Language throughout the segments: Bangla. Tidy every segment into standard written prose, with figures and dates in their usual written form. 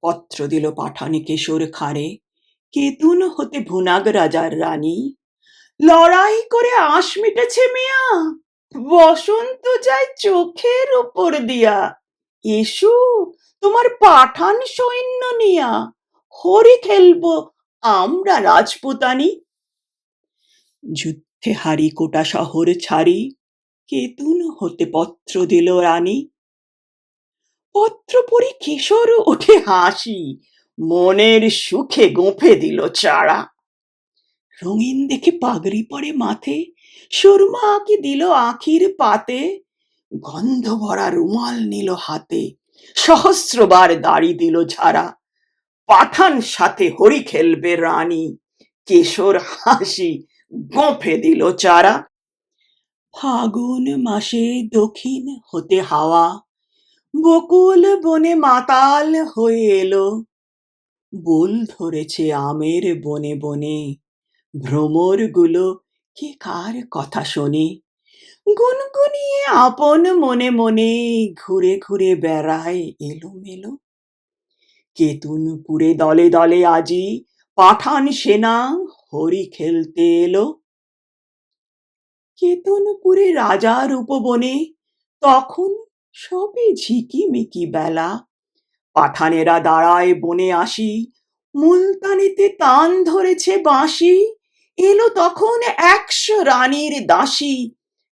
পত্র দিল পাঠানে কেশর খাঁড়ে, কেতুন হতে ভুনাগ রাজার রানী। লড়াই করে আঁশ মিটেছে মিয়া, বসন্ত যায় চোখের উপর দিয়া। এসো তোমার পাঠান সৈন্য নিয়া, হরি খেলবো আমরা রাজপুতানি। যুদ্ধে হারি কোটা শহর ছাড়ি, কেতুন হতে পত্র দিল রানী। পত্র পড়ি কিশোর ওঠে হাসি, মনের সুখে গোঁফে দিল চারা। রঙিন দেখে পাগড়ি পরে মাথে, সুরমা আঁকি দিল আঁখির পাতে। গন্ধ ভরা রুমাল নিল হাতে, সহস্রবার দাড়ি দিল ঝাড়া। পাঠান সাথে হরি খেলবে রানী, কেশর হাসি গোঁফে দিল চারা। ফাগুন মাসে দক্ষিণ হতে হাওয়া, বকুল বনে মাতাল হয়ে এলো। বোল ধরেছে আমের বনে বনে, ভ্রমর গুলো কে কার কথা শোনে। গুনগুনিয়ে আপন মনে মনে, ঘুরে ঘুরে বেড়ায় এলোমেলো। কেতুনপুরে দলে দলে আজি, পাঠান সেনা হরি খেলতে এলো। কেতনপুরে রাজার উপবনে, তখন সবে ঝিকিমিকি বেলা। পাঠানেরা দাঁড়ায় বনে আসি, মুলতানিতে তান ধরেছে বাঁশি। এলো তখন 100 রানীর দাসী,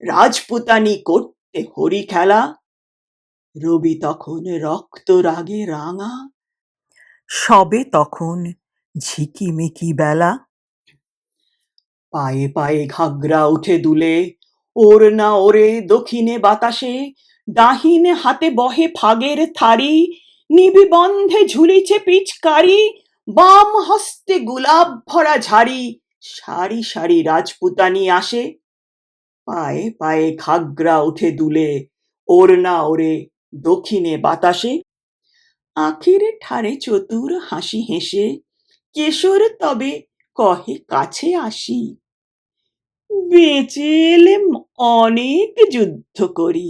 রাজপুতানি করতে হরি খেলা। রবি তখন রক্ত রাগে রাঙা, সবে তখন ঝিকিমিকি বেলা। পায়ে পায়ে ঘাগরা উঠে দুলে, ওড়না ওরে দক্ষিণে বাতাসে। ডাহিনে হাতে বহে ফাগের থারি, নিবি বন্ধে ঝুলিছে পিচকারি। বাম হস্তে গোলাপ ভরা ঝাড়ি, সারি সারি রাজপুতানি আসে। পায়ে পায়ে ঘাগরা উঠে দুলে, ওড়না ওরে দক্ষিণে বাতাসে। আখির ঠারে চতুর হাসি হেসে, কেশর তবে কহে কাছে আসি। বেঁচে এলেম অনেক যুদ্ধ করি,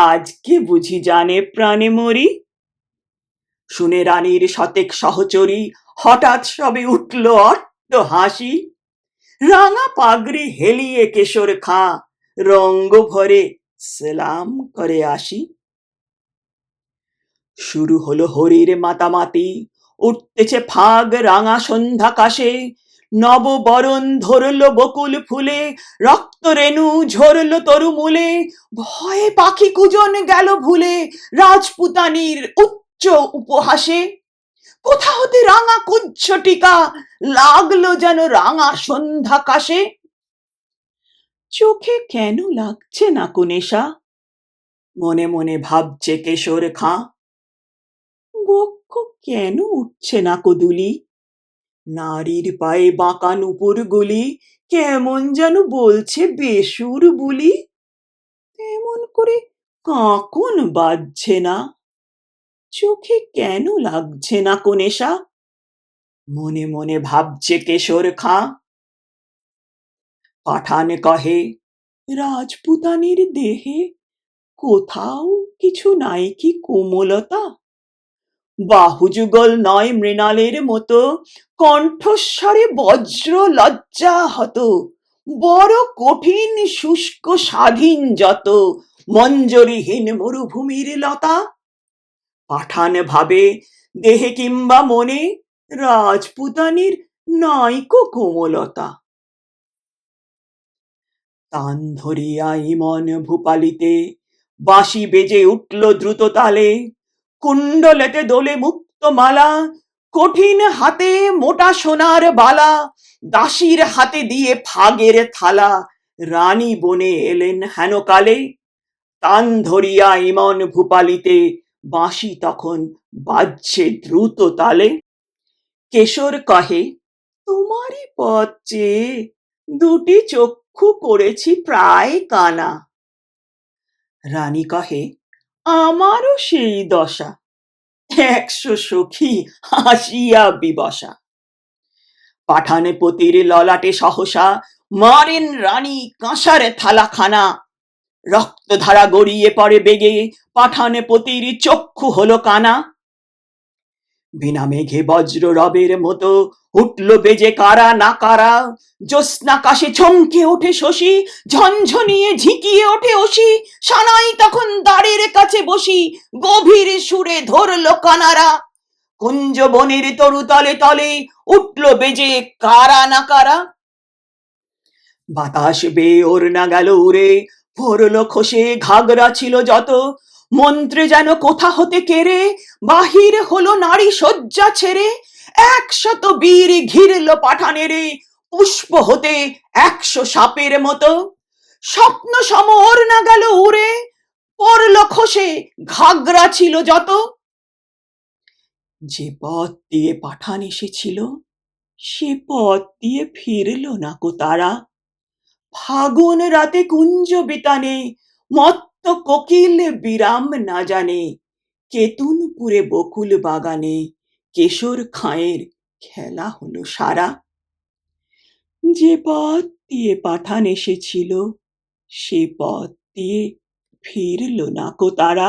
আজকে বুঝি জানে প্রাণে মরি। শুনে রানীর শতেক সহচরী, হঠাৎ সবে উঠল অট্ট হাসি। রাঙা পাগড়ি হেলিয়ে কেশর খাঁ, রঙ্গ ভরে সেলাম করে আসি। শুরু হলো হরির মাতামাতি, উঠতেছে ফাগ রাঙা সন্ধ্যাকাশে। নববরণ ধরল বকুল ফুলে, রক্ত রেণু ঝরল তরুমূলে। ভয়ে পাখি কুজন গেল ভুলে, রাজপুতানির উচ্চ উপহাসে। কোথা হতে রাঙা কুজ্ঝটিকা, লাগলো যেন রাঙা সন্ধ্যাকাশে। চোখে কেন লাগছে না কো নেশা, মনে মনে ভাবছে কেশর খাঁ। বক্ষ কেন উঠছে না কো দুলি, নারীর পায়ে বাঁকা নুপুর গুলি কেমন যেন বলছে বেসুর বুলি। তেমন করে কাঁকন বাজছে না, চোখে কেন লাগছে না কো নেশা, মনে মনে ভাবছে কেশর খাঁ। পাঠান কহে, রাজপুতানির দেহে কোথাও কিছু নাই কি কোমলতা। বাহুযুগল নয় মৃণালের মতো, কণ্ঠস্বরে বজ্র লজ্জা হত। বড় কঠিন শুষ্ক স্বাধীন যত, মঞ্জরিহীন মরুভূমির লতা। পাঠান ভাবে, দেহে কিংবা মনে রাজপুতানির নাইকো কোমলতা। তান ধরিয়া ইমন ভূপালিতে, বাঁশি বেজে উঠল দ্রুত তালে। কুণ্ডলেতে দোলে মুক্ত মালা, কঠিন হাতে মোটা সোনার বালা। দাসীর হাতে দিয়ে ফাগের থালা, রানী বনে এলেন হেন কালে। তান ধরিয়া ইমন ভূপালিতে, বাঁশি তখন বাজছে দ্রুত তালে। কেশর কহে, তোমারই পথ চেয়ে দুটি চক্ষু করেছি প্রায় কানা। রানী কহে, আমারও সেই দশা, 100 সখী হাসিয়া বিবসা। পাঠানে পতির ললাটে সহসা, মারেন রানী কাঁসার থালাখানা। রক্তধারা গড়িয়ে পড়ে বেগে, পাঠানে পতির চক্ষু হলো কানা। বিনা মেঘে বজ্র রবের মতো উঠল বেজে কারা না কারা, জ্যোৎস্নাকাশে চমকে ওঠে শশী, ঝনঝনিয়ে ঝিকিয়ে ওঠে অসি, সানাই তখন দ্বারের কাছে বসি, গভীর সুরে ধরল কানারা। কুঞ্জ বনের তরু তলে তলে উঠল বেজে কারা না কারা। বাতাস বেয়ে ওড়না গেল উড়ে, পড়ল খসে ঘাগরা ছিল যত, মন্ত্রে যেন কোথা হতে কেড়ে বাহির হলো নারী শয্যা ছেড়ে। 100 বীর ঘিরল পাঠানেরে, পুষ্প হতে 100 সাপের মতো। স্বপ্ন সম ওড়না গেল উড়ে, পড়ল খসে ঘাগরা ছিল যত। যে পথ দিয়ে পাঠান এসেছিল, সে পথ দিয়ে ফিরল না কো তারা। ফাগুন রাতে কুঞ্জ বিতানে মত্ত কোকিল বিরাম না জানে, কেতুনপুরে বকুল বাগানে কেশর খাঁয়ের খেলা হলো সারা। যে পথ দিয়ে পাঠান এসেছিল, সে পথ দিয়ে ফিরল না কো তারা।